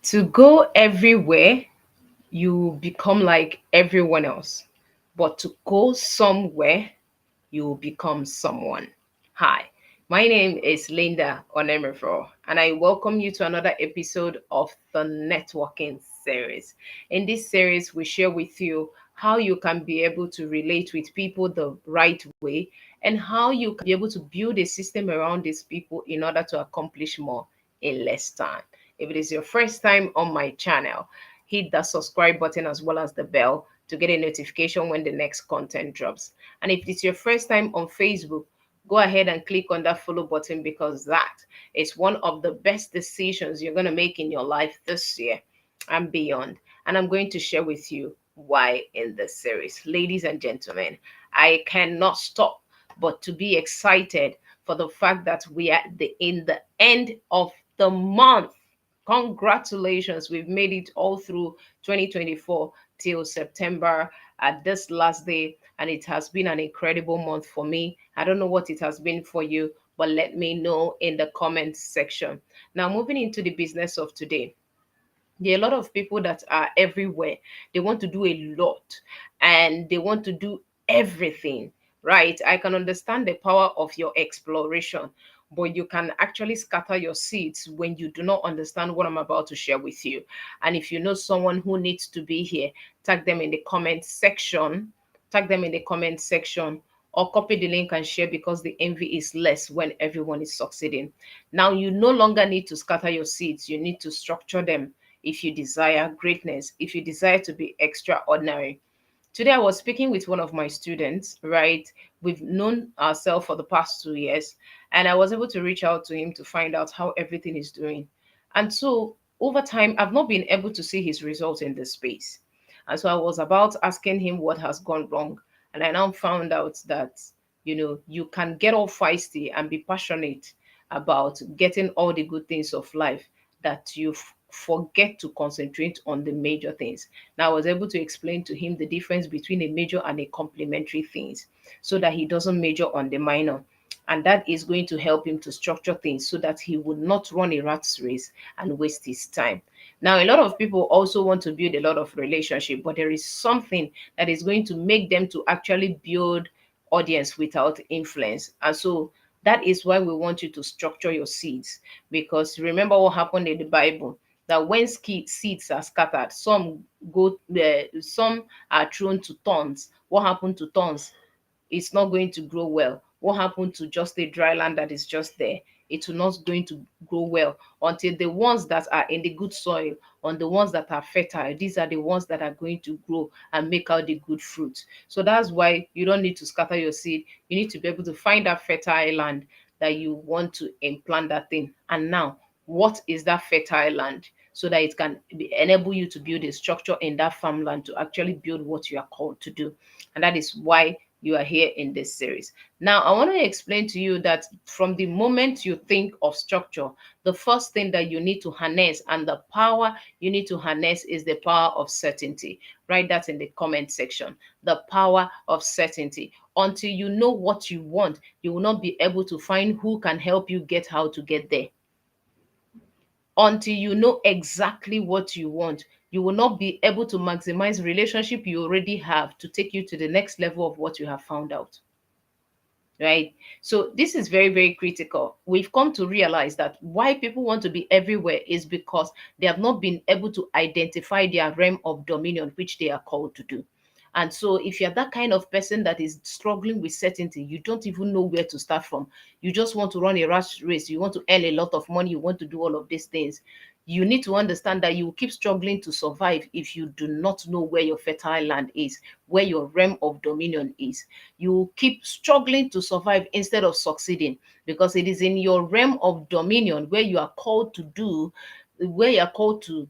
To go everywhere, you become like everyone else. But to go somewhere, you become someone. Hi, my name is Linda Onemefro, and I welcome you to another episode of the Networking Series. In this series, we share with you how you can be able to relate with people the right way and how you can be able to build a system around these people in order to accomplish more in less time. If it is your first time on my channel, hit that subscribe button as well as the bell to get a notification when the next content drops. And if it's your first time on Facebook, go ahead and click on that follow button because that is one of the best decisions you're going to make in your life this year and beyond. And I'm going to share with you why in this series. Ladies and gentlemen, I cannot stop but to be excited for the fact that we are in the end of the month. Congratulations, we've made it all through 2024 till September at this last day, and it has been an incredible month for me. I don't know what it has been for you, but let me know in the comments section. Now, moving into the business of today. There are a lot of people that are everywhere. They want to do a lot and they want to do everything, right? I can understand the power of your exploration, but you can actually scatter your seeds when you do not understand what I'm about to share with you. And if you know someone who needs to be here, tag them in the comment section. Tag them in the comment section or copy the link and share because the envy is less when everyone is succeeding. Now, you no longer need to scatter your seeds, you need to structure them if you desire greatness, if you desire to be extraordinary. Today, I was speaking with one of my students, right? We've known ourselves for the past 2 years, and I was able to reach out to him to find out how everything is doing. And so, over time, I've not been able to see his results in this space. And so, I was about asking him what has gone wrong. And I now found out that, you can get all feisty and be passionate about getting all the good things of life that you forget to concentrate on the major things. Now, I was able to explain to him the difference between a major and a complementary things so that he doesn't major on the minor. And that is going to help him to structure things so that he would not run a rat's race and waste his time. Now, a lot of people also want to build a lot of relationship, but there is something that is going to make them to actually build audience without influence. And so that is why we want you to structure your seeds. Because remember what happened in the Bible, that when seeds are scattered, some are thrown to thorns. What happened to thorns? It's not going to grow well. What happened to just a dry land that is just there? It will not going to grow well until the ones that are in the good soil, on the ones that are fertile, these are the ones that are going to grow and make out the good fruit. So that's why you don't need to scatter your seed. You need to be able to find that fertile land that you want to implant that thing. And now, what is that fertile land? So that it can enable you to build a structure in that farmland to actually build what you are called to do. And that is why you are here in this series. Now, I want to explain to you that from the moment you think of structure, the first thing that you need to harness and the power you need to harness is the power of certainty. Write that in the comment section. The power of certainty. Until you know what you want, you will not be able to find who can help you get how to get there. Until you know exactly what you want, you will not be able to maximize relationship you already have to take you to the next level of what you have found out, right? So this is very, very critical. We've come to realize that why people want to be everywhere is because they have not been able to identify their realm of dominion, which they are called to do. And so, if you're that kind of person that is struggling with certainty, you don't even know where to start from. You just want to run a rash race, you want to earn a lot of money, you want to do all of these things. You need to understand that you will keep struggling to survive if you do not know where your fertile land is, where your realm of dominion is. You will keep struggling to survive instead of succeeding because it is in your realm of dominion where you are called to do, where you are called to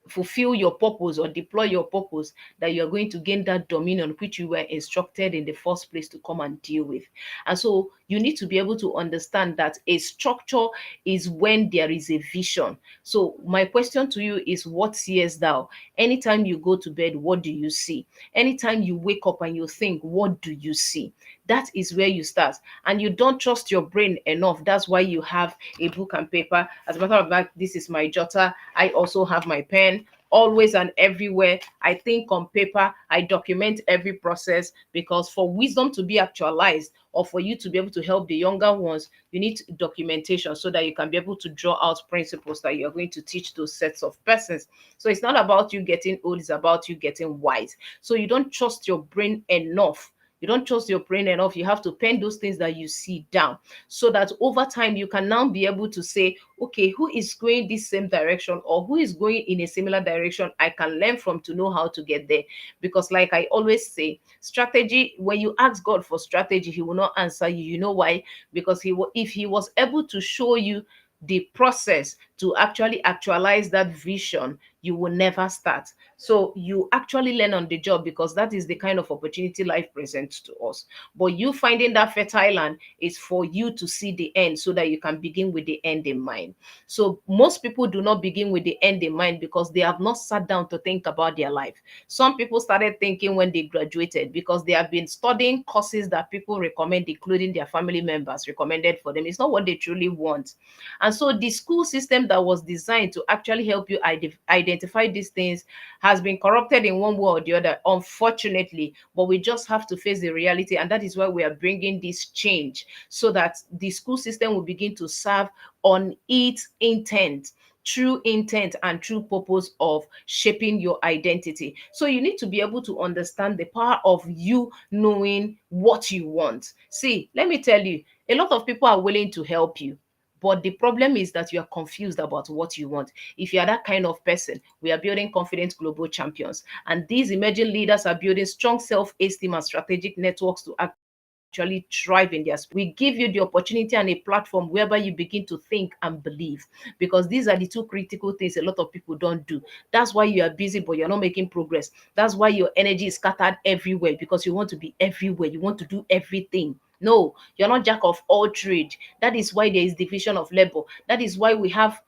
fulfill your purpose or deploy your purpose, that you are going to gain that dominion which you were instructed in the first place to come and deal with. And so You need to be able to understand that a structure is when there is a vision. So my question to you is, what seest thou? Anytime you go to bed, what do you see? Anytime you wake up and you think, what do you see? That is where you start. And you don't trust your brain enough. That's why you have a book and paper. As a matter of fact, this is my jotter. I also have my pen. Always and everywhere, I think on paper, I document every process, because for wisdom to be actualized, or for you to be able to help the younger ones, you need documentation so that you can be able to draw out principles that you're going to teach those sets of persons. So it's not about you getting old, it's about you getting wise. So you don't trust your brain enough. You don't trust your brain enough. You have to pen those things that you see down, so that over time you can now be able to say, okay, who is going this same direction, or who is going in a similar direction I can learn from to know how to get there. Because like I always say, strategy, when you ask God for strategy, he will not answer you. You know why? Because if he was able to show you the process to actually actualize that vision, you will never start. So you actually learn on the job, because that is the kind of opportunity life presents to us. But you finding that fertile land is for you to see the end, so that you can begin with the end in mind. So most people do not begin with the end in mind, because they have not sat down to think about their life. Some people started thinking when they graduated, because they have been studying courses that people recommend, including their family members recommended for them. It's not what they truly want. And so the school system that was designed to actually help you identify these things has been corrupted in one way or the other, unfortunately. But we just have to face the reality. And that is why we are bringing this change, so that the school system will begin to serve on its intent, true intent and true purpose of shaping your identity. So you need to be able to understand the power of you knowing what you want. See, let me tell you, a lot of people are willing to help you, but the problem is that you are confused about what you want. If you are that kind of person, we are building confident global champions. And these emerging leaders are building strong self esteem and strategic networks to actually thrive in their space. We give you the opportunity and a platform whereby you begin to think and believe, because these are the two critical things a lot of people don't do. That's why you are busy, but you're not making progress. That's why your energy is scattered everywhere, because you want to be everywhere. You want to do everything. No, you're not jack of all trade. That is why there is division of labor. That is why we have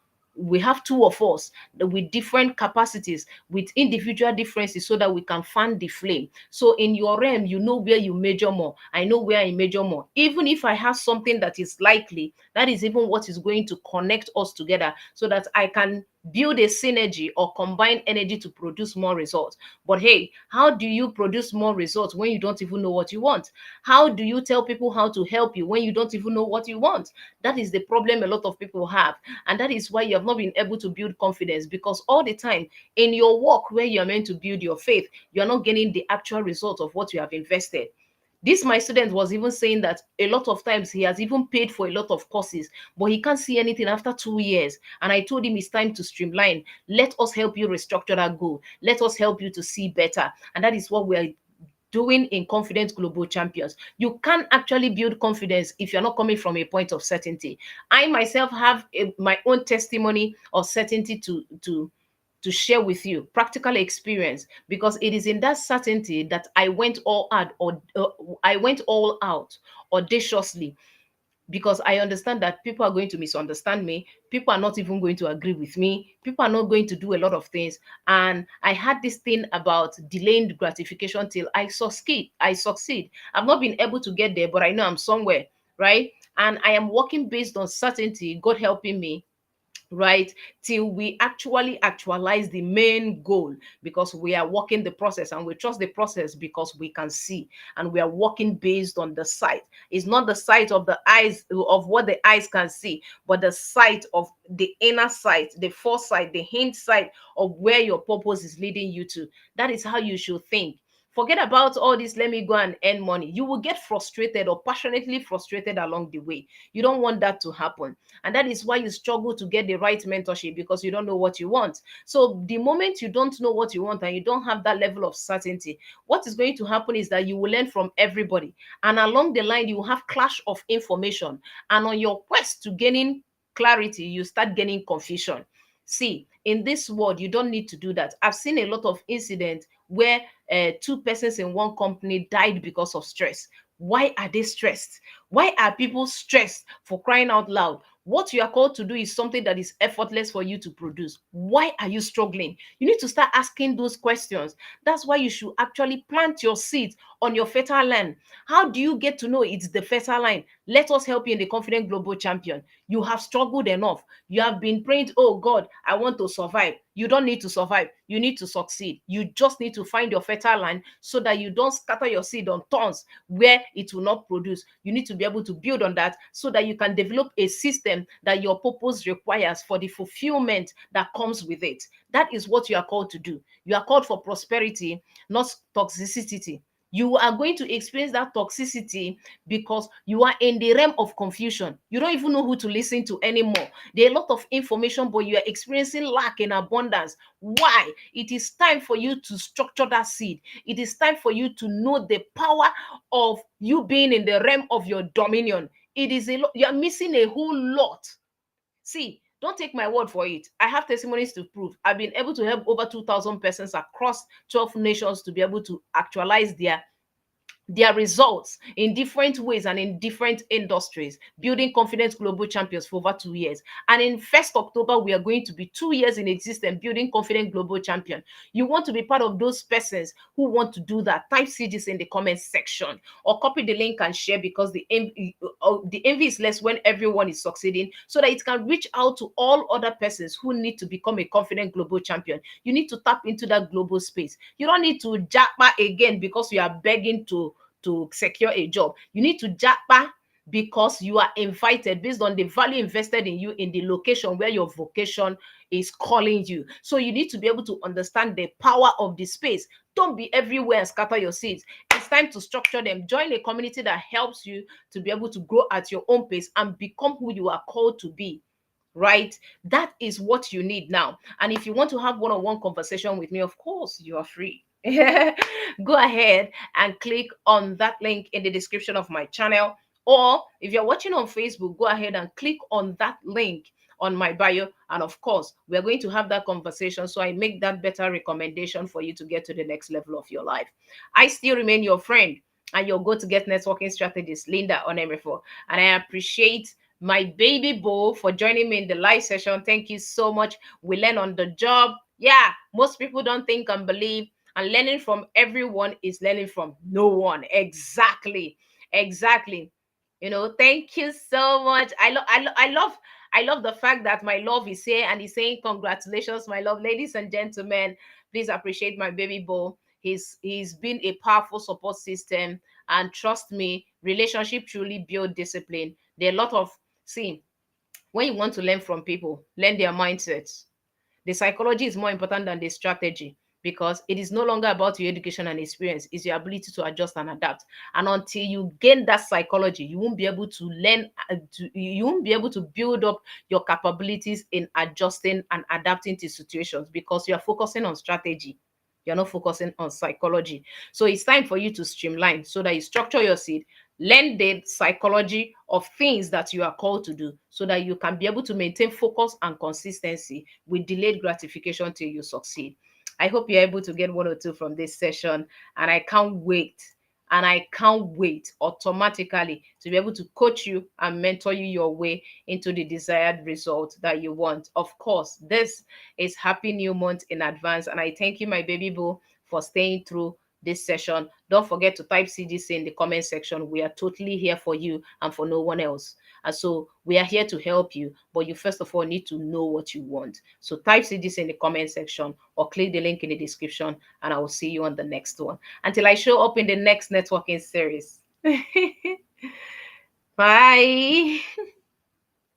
two of us with different capacities, with individual differences, so that we can fan the flame. So in your realm, you know where you major more. I know where I major more. Even if I have something that is likely, that is even what is going to connect us together, so that I can build a synergy or combine energy to produce more results. But hey, how do you produce more results when you don't even know what you want? How do you tell people how to help you when you don't even know what you want? That is the problem a lot of people have. And that is why you have not been able to build confidence, because all the time in your work where you are meant to build your faith, you are not getting the actual result of what you have invested. This my student was even saying that a lot of times he has even paid for a lot of courses, but he can't see anything after 2 years. And I told him it's time to streamline. Let us help you restructure that goal. Let us help you to see better. And that is what we are doing in Confident Global Champions. You can actually build confidence if you're not coming from a point of certainty. I myself have my own testimony of certainty to share with you, practical experience, because it is in that certainty that I went all out, or I went all out audaciously, because I understand that people are going to misunderstand me. People are not even going to agree with me. People are not going to do a lot of things. And I had this thing about delaying gratification till I succeed. I succeed. I've not been able to get there, but I know I'm somewhere, right? And I am working based on certainty, God helping me, right, till we actually actualize the main goal, because we are working the process, and we trust the process because we can see, and we are working based on the sight. It's not the sight of the eyes, of what the eyes can see, but the sight of the inner sight, the foresight, the hindsight of where your purpose is leading you to. That is how you should think. Forget about all this, let me go and earn money. You will get frustrated, or passionately frustrated along the way. You don't want that to happen. And that is why you struggle to get the right mentorship, because you don't know what you want. So the moment you don't know what you want and you don't have that level of certainty, what is going to happen is that you will learn from everybody. And along the line, you will have clash of information. And on your quest to gaining clarity, you start gaining confusion. See, in this world, you don't need to do that. I've seen a lot of incidents where two persons in one company died because of stress. Why are they stressed? Why are people stressed, for crying out loud? What you are called to do is something that is effortless for you to produce. Why are you struggling? You need to start asking those questions. That's why you should actually plant your seeds on your fertile land. How do you get to know it's the fertile land? Let us help you in the Confident Global Champion. You have struggled enough. You have been praying, oh God, I want to survive. You don't need to survive. You need to succeed. You just need to find your fertile land so that you don't scatter your seed on thorns where it will not produce. You need to be able to build on that so that you can develop a system that your purpose requires for the fulfillment that comes with it. That is what you are called to do. You are called for prosperity, not toxicity. You are going to experience that toxicity because you are in the realm of confusion. You don't even know who to listen to anymore. There are a lot of information, but you are experiencing lack in abundance. Why? It is time for you to structure that seed. It is time for you to know the power of you being in the realm of your dominion. It is a lot. You are missing a whole lot. See, don't take my word for it. I have testimonies to prove. I've been able to help over 2,000 persons across 12 nations to be able to actualize their results in different ways and in different industries, building Confident Global Champions for over 2 years. And in 1st October, we are going to be 2 years in existence, building Confident Global Champion. You want to be part of those persons who want to do that? Type CGs in the comment section or copy the link and share, because the envy is less when everyone is succeeding, so that it can reach out to all other persons who need to become a Confident Global Champion. You need to tap into that global space. You don't need to japa again because you are begging to secure a job. You need to japa because you are invited based on the value invested in you in the location where your vocation is calling you. So you need to be able to understand the power of the space. Don't be everywhere and scatter your seeds. It's time to structure them. Join a community that helps you to be able to grow at your own pace and become who you are called to be. Right? That is what you need now. And if you want to have one-on-one conversation with me, of course, you are free. Go ahead and click on that link in the description of my channel. Or if you're watching on Facebook, go ahead and click on that link on my bio. And of course, we're going to have that conversation. So I make that better recommendation for you to get to the next level of your life. I still remain your friend and your go-to-get networking strategist, Linda Onemefo. And I appreciate my baby Bo for joining me in the live session. Thank you so much. We learn on the job. Yeah, most people don't think and believe, and learning from everyone is learning from no one. Exactly. Exactly. Thank you so much. I love the fact that my love is here and he's saying congratulations, my love. Ladies and gentlemen, please appreciate my baby Bo. He's been a powerful support system, and trust me, relationship truly build discipline. There are a lot of see, when you want to learn from people, learn their mindsets. The psychology is more important than the strategy, because it is no longer about your education and experience. It's your ability to adjust and adapt. And until you gain that psychology, you won't be able to learn, you won't be able to build up your capabilities in adjusting and adapting to situations, because you are focusing on strategy. You're not focusing on psychology. So it's time for you to streamline so that you structure your seed, learn the psychology of things that you are called to do, so that you can be able to maintain focus and consistency with delayed gratification till you succeed. I hope you're able to get one or two from this session, and I can't wait. And I can't wait automatically to be able to coach you and mentor you your way into the desired result that you want. Of course, this is Happy New Month in advance. And I thank you, my baby boo, for staying through this session. Don't forget to type CGC in the comment section. We are totally here for you and for no one else. And so we are here to help you, but you first of all need to know what you want. So type CGC in the comment section or click the link in the description, and I will see you on the next one. Until I show up in the next networking series. Bye.